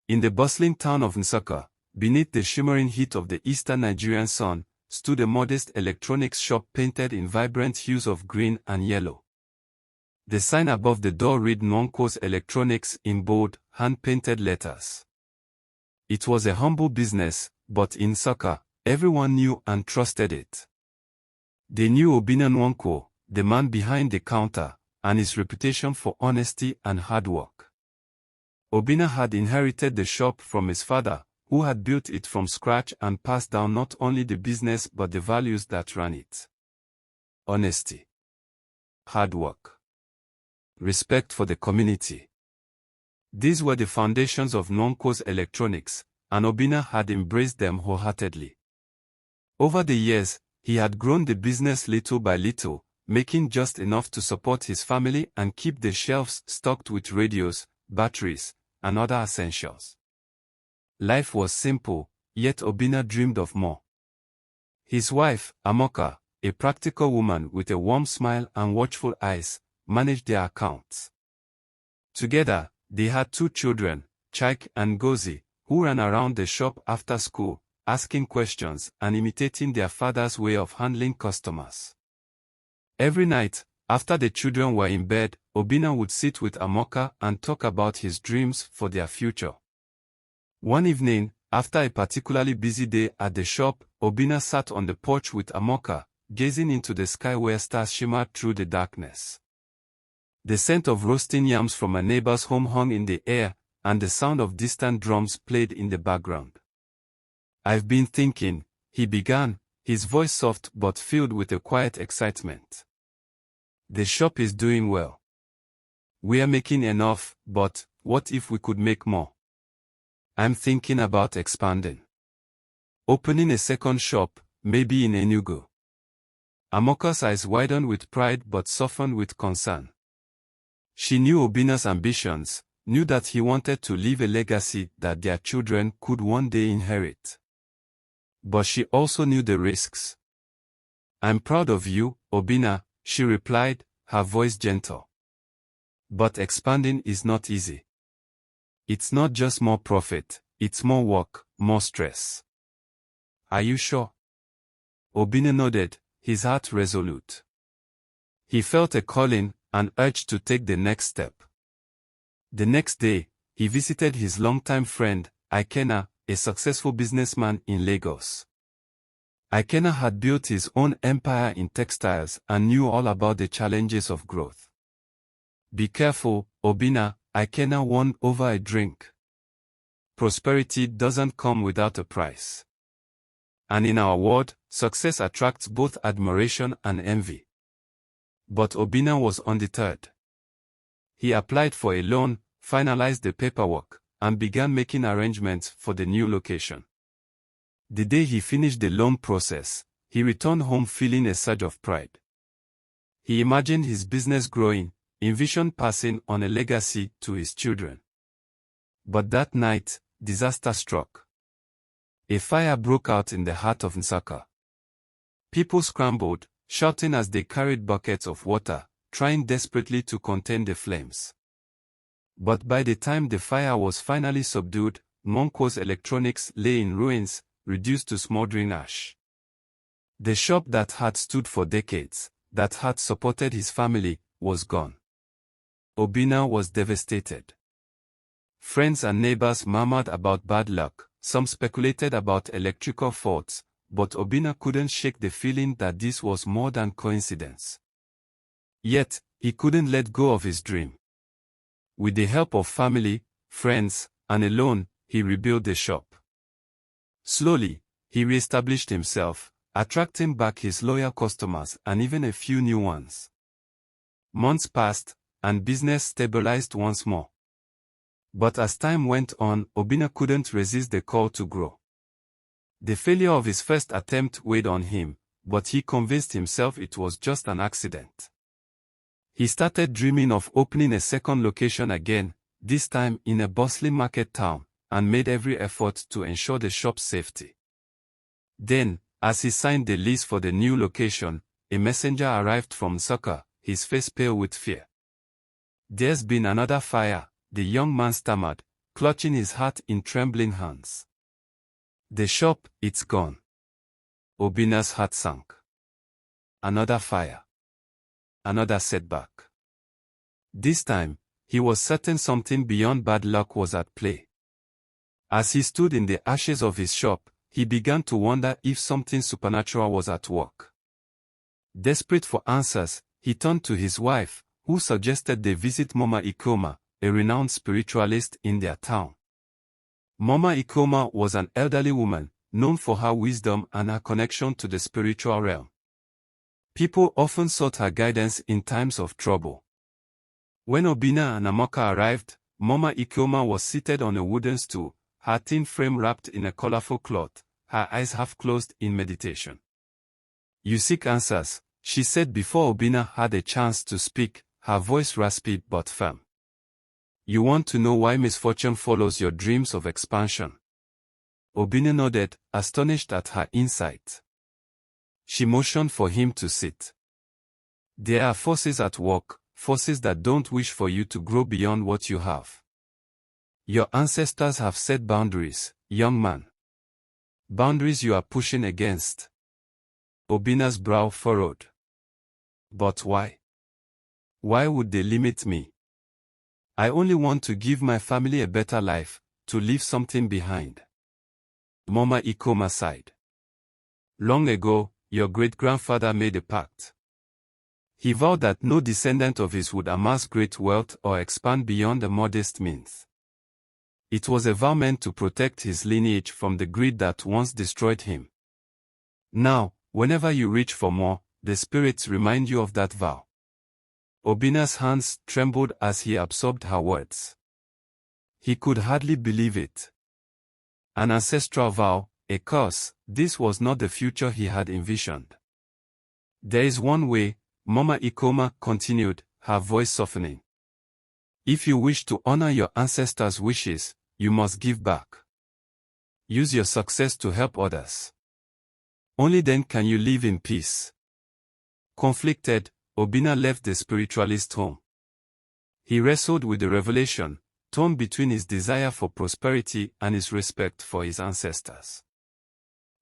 In the bustling town of Nsukka, beneath the shimmering heat of the eastern Nigerian sun, stood a modest electronics shop painted in vibrant hues of green and yellow. The sign above the door read Nwanko's Electronics in bold, hand-painted letters. It was a humble business, but in Nsukka, everyone knew and trusted it. They knew Obinna Nwanko, the man behind the counter, and his reputation for honesty and hard work. Obinna had inherited the shop from his father, who had built it from scratch and passed down not only the business but the values that ran it. Honesty, hard work, respect for the community. These were the foundations of Nwanko's Electronics, and Obinna had embraced them wholeheartedly. Over the years, he had grown the business little by little, making just enough to support his family and keep the shelves stocked with radios, batteries, and other essentials. Life was simple, yet Obinna dreamed of more. His wife, Amoka, a practical woman with a warm smile and watchful eyes, managed their accounts. Together, they had 2 children, Chike and Gozi, who ran around the shop after school, asking questions and imitating their father's way of handling customers. Every night, after the children were in bed, Obinna would sit with Amoka and talk about his dreams for their future. One evening, after a particularly busy day at the shop, Obinna sat on the porch with Amoka, gazing into the sky where stars shimmered through the darkness. The scent of roasting yams from a neighbor's home hung in the air, and the sound of distant drums played in the background. "I've been thinking," he began, his voice soft but filled with a quiet excitement. "The shop is doing well. We are making enough, but what if we could make more? I'm thinking about expanding. Opening a second shop, maybe in Enugu." Amoka's eyes widened with pride but softened with concern. She knew Obinna's ambitions, knew that he wanted to leave a legacy that their children could one day inherit. But she also knew the risks. "I'm proud of you, Obinna," she replied, her voice gentle. "But expanding is not easy. It's not just more profit, it's more work, more stress." "Are you sure?" Obinna nodded, his heart resolute. He felt a calling, an urge to take the next step. The next day, he visited his longtime friend, Ikenna, a successful businessman in Lagos. Ikenna had built his own empire in textiles and knew all about the challenges of growth. "Be careful, Obinna," Ikenna warned over a drink. "Prosperity doesn't come without a price. And in our world, success attracts both admiration and envy." But Obinna was undeterred. He applied for a loan, finalized the paperwork, and began making arrangements for the new location. The day he finished the loan process, he returned home feeling a surge of pride. He imagined his business growing, envisioned passing on a legacy to his children. But that night, disaster struck. A fire broke out in the heart of Nsukka. People scrambled, shouting as they carried buckets of water, trying desperately to contain the flames. But by the time the fire was finally subdued, Nwanko's Electronics lay in ruins, reduced to smoldering ash. The shop that had stood for decades, that had supported his family, was gone. Obinna was devastated. Friends and neighbors murmured about bad luck, some speculated about electrical faults, but Obinna couldn't shake the feeling that this was more than coincidence. Yet, he couldn't let go of his dream. With the help of family, friends, and a loan, he rebuilt the shop. Slowly, he re-established himself, attracting back his loyal customers and even a few new ones. Months passed, and business stabilized once more. But as time went on, Obinna couldn't resist the call to grow. The failure of his first attempt weighed on him, but he convinced himself it was just an accident. He started dreaming of opening a second location again, this time in a bustling market town, and made every effort to ensure the shop's safety. Then, as he signed the lease for the new location, a messenger arrived from Nsukka, his face pale with fear. "There's been another fire," the young man stammered, clutching his hat in trembling hands. The shop, it's gone. Obinna's heart sank. Another fire. Another setback. This time, he was certain something beyond bad luck was at play. As he stood in the ashes of his shop, he began to wonder if something supernatural was at work. Desperate for answers, he turned to his wife, who suggested they visit Mama Ikoma, a renowned spiritualist in their town. Mama Ikoma was an elderly woman, known for her wisdom and her connection to the spiritual realm. People often sought her guidance in times of trouble. When Obinna and Amoka arrived, Mama Ikoma was seated on a wooden stool, her thin frame wrapped in a colorful cloth, her eyes half closed in meditation. "You seek answers," she said before Obinna had a chance to speak, her voice raspy but firm. "You want to know why misfortune follows your dreams of expansion?" Obinna nodded, astonished at her insight. She motioned for him to sit. "There are forces at work, forces that don't wish for you to grow beyond what you have. Your ancestors have set boundaries, young man. Boundaries you are pushing against." Obinna's brow furrowed. "But why? Why would they limit me? I only want to give my family a better life, to leave something behind." Mama Ikoma sighed. "Long ago, your great-grandfather made a pact. He vowed that no descendant of his would amass great wealth or expand beyond a modest means. It was a vow meant to protect his lineage from the greed that once destroyed him. Now, whenever you reach for more, the spirits remind you of that vow." Obinna's hands trembled as he absorbed her words. He could hardly believe it. An ancestral vow, a curse, this was not the future he had envisioned. "There is one way," Mama Ikoma continued, her voice softening. "If you wish to honor your ancestors' wishes, you must give back. Use your success to help others. Only then can you live in peace." Conflicted, Obinna left the spiritualist home. He wrestled with the revelation, torn between his desire for prosperity and his respect for his ancestors.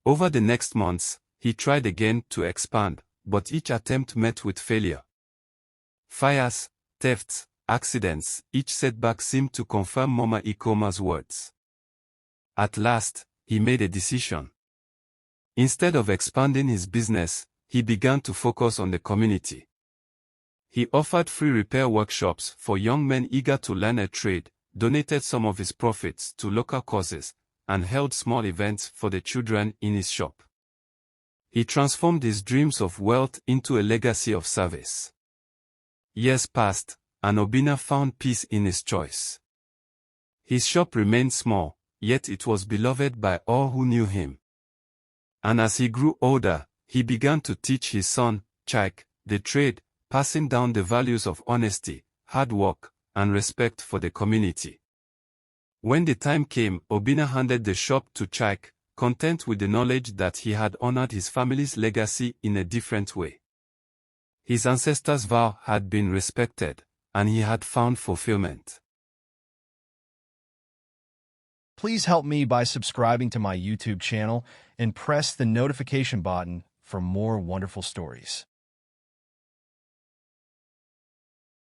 Over the next months, he tried again to expand, but each attempt met with failure. Fires, thefts, accidents, each setback seemed to confirm Mama Ikoma's words. At last, he made a decision. Instead of expanding his business, he began to focus on the community. He offered free repair workshops for young men eager to learn a trade, donated some of his profits to local causes, and held small events for the children in his shop. He transformed his dreams of wealth into a legacy of service. Years passed, and Obinna found peace in his choice. His shop remained small, yet it was beloved by all who knew him. And as he grew older, he began to teach his son, Chike, the trade, passing down the values of honesty, hard work, and respect for the community. When the time came, Obinna handed the shop to Chike, content with the knowledge that he had honored his family's legacy in a different way. His ancestors' vow had been respected, and he had found fulfillment. Please help me by subscribing to my YouTube channel and press the notification button for more wonderful stories.